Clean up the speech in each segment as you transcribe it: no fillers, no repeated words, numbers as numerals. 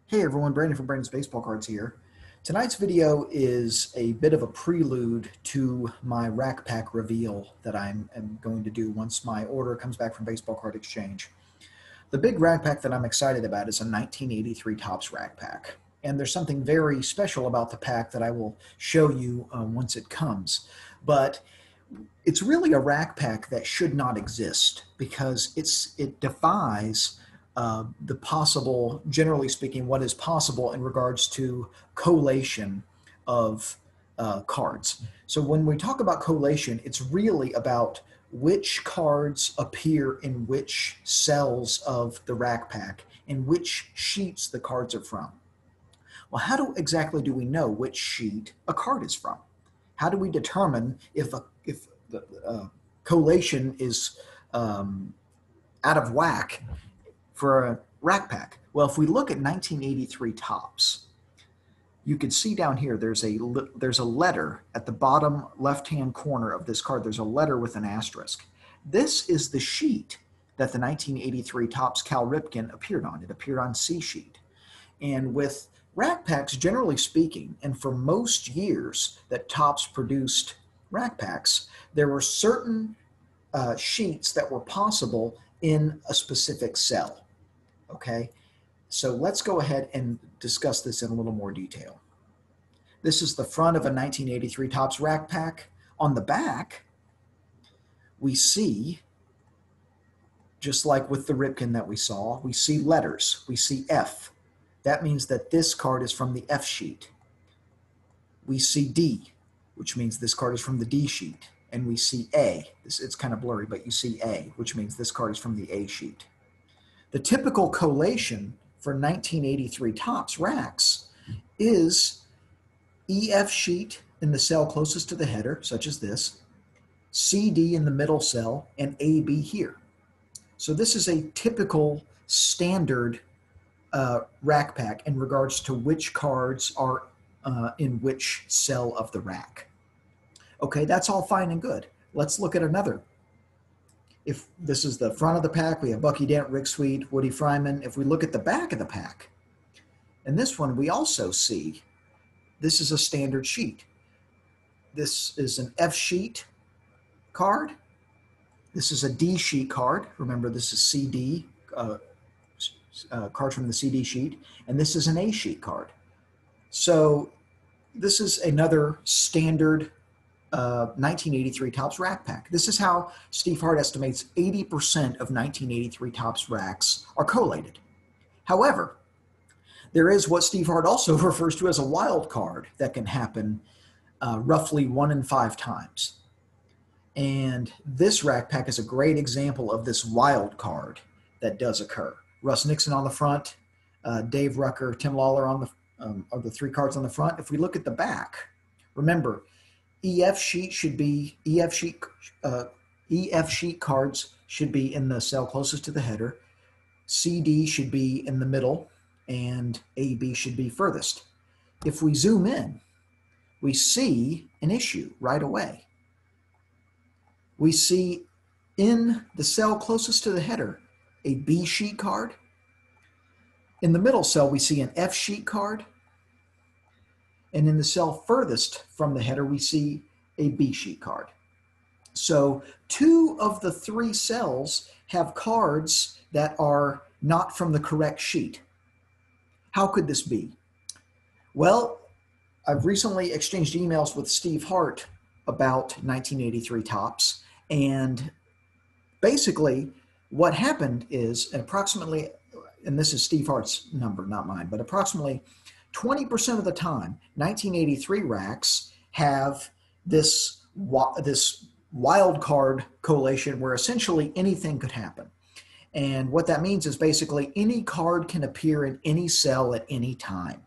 Hey everyone, Brandon from Brandon's Baseball Cards here. Tonight's video is a bit of a prelude to my rack pack reveal that I'm going to do once my order comes back from Baseball Card Exchange. The big rack pack that I'm excited about is a 1983 Topps rack pack. And there's something very special about the pack that I will show you once it comes. But it's really a rack pack that should not exist because it defies the possible, generally speaking, what is possible in regards to collation of cards. So when we talk about collation, it's really about which cards appear in which cells of the rack pack and which sheets the cards are from. Well, how exactly do we know which sheet a card is from? How do we determine if the collation is out of whack for a rack pack? Well, if we look at 1983 Topps, you can see down here there's a letter at the bottom left-hand corner of this card. There's a letter with an asterisk. This is the sheet that the 1983 Topps Cal Ripken appeared on. It appeared on C sheet. And with rack packs, generally speaking, and for most years that Topps produced rack packs, there were certain sheets that were possible in a specific cell. Okay, so let's go ahead and discuss this in a little more detail. This is the front of a 1983 Topps rack pack. On the back, we see, just like with the Ripken that we saw, we see letters. We see F. That means that this card is from the F sheet. We see D, which means this card is from the D sheet. And we see A. It's kind of blurry, but you see A, which means this card is from the A sheet. The typical collation for 1983 Topps racks is EF sheet in the cell closest to the header, such as this, CD in the middle cell, and AB here. So this is a typical standard rack pack in regards to which cards are in which cell of the rack. Okay, that's all fine and good. Let's look at another. If this is the front of the pack, we have Bucky Dent, Rick Sweet, Woody Fryman. If we look at the back of the pack, in this one we also see this is a standard sheet. This is an F sheet card. This is a D sheet card. Remember, this is CD, card from the CD sheet. And this is an A sheet card. So this is another standard 1983 Topps rack pack. This is how Steve Hart estimates 80% of 1983 Topps racks are collated. However, there is what Steve Hart also refers to as a wild card that can happen roughly 1 in 5 times. And this rack pack is a great example of this wild card that does occur. Russ Nixon on the front, Dave Rucker, Tim Lawler on the are the 3 cards on the front. If we look at the back, remember, EF sheet cards should be in the cell closest to the header. CD should be in the middle, and AB should be furthest. If we zoom in, we see an issue right away. We see in the cell closest to the header a B sheet card. In the middle cell, we see an F sheet card. And in the cell furthest from the header, we see a B sheet card. So 2 of the 3 cells have cards that are not from the correct sheet. How could this be? Well, I've recently exchanged emails with Steve Hart about 1983 Topps, and basically what happened is approximately, and this is Steve Hart's number, not mine, but approximately 20% of the time, 1983 racks have this wild card collation where essentially anything could happen. And what that means is basically any card can appear in any cell at any time.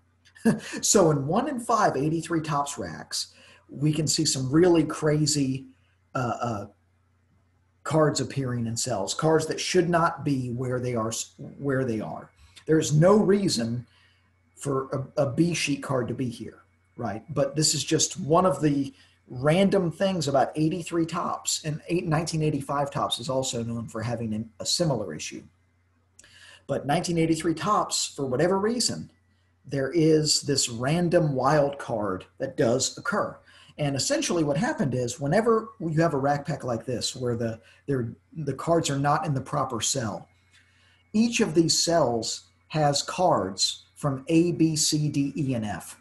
So in 1 in 5 83 Topps racks, we can see some really crazy cards appearing in cells, cards that should not be where they are. There's no reason for a B sheet card to be here, right? But this is just one of the random things about 83 Topps, and 1985 Topps is also known for having a similar issue. But 1983 Topps, for whatever reason, there is this random wild card that does occur. And essentially what happened is whenever you have a rack pack like this, where the cards are not in the proper cell, each of these cells has cards from A, B, C, D, E, and F.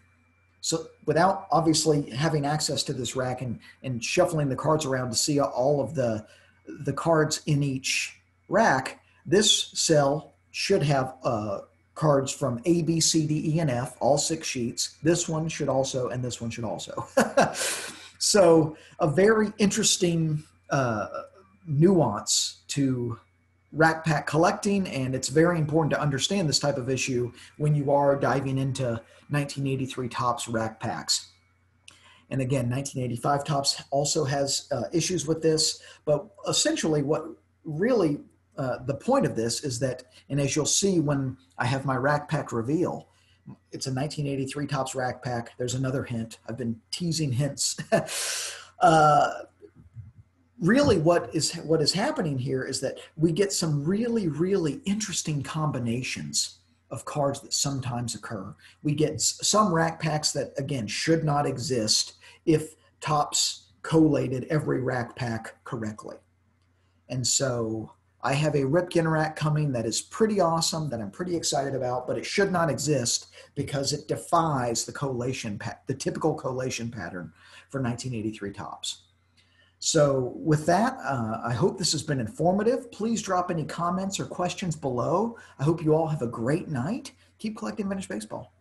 So without obviously having access to this rack and shuffling the cards around to see all of the cards in each rack, this cell should have cards from A, B, C, D, E, and F, all 6 sheets. This one should also, and this one should also. So a very interesting nuance to rack pack collecting, and it's very important to understand this type of issue when you are diving into 1983 Topps rack packs. And again, 1985 Topps also has issues with this, but essentially what really the point of this is that, and as you'll see when I have my rack pack reveal, it's a 1983 Topps rack pack. There's another hint. I've been teasing hints. Really what is happening here is that we get some really, really interesting combinations of cards that sometimes occur. We get some rack packs that, again, should not exist if Topps collated every rack pack correctly. And so I have a Ripken rack coming that is pretty awesome, that I'm pretty excited about, but it should not exist because it defies the typical collation pattern for 1983 Topps. So with that, I hope this has been informative. Please drop any comments or questions below. I hope you all have a great night. Keep collecting vintage baseball.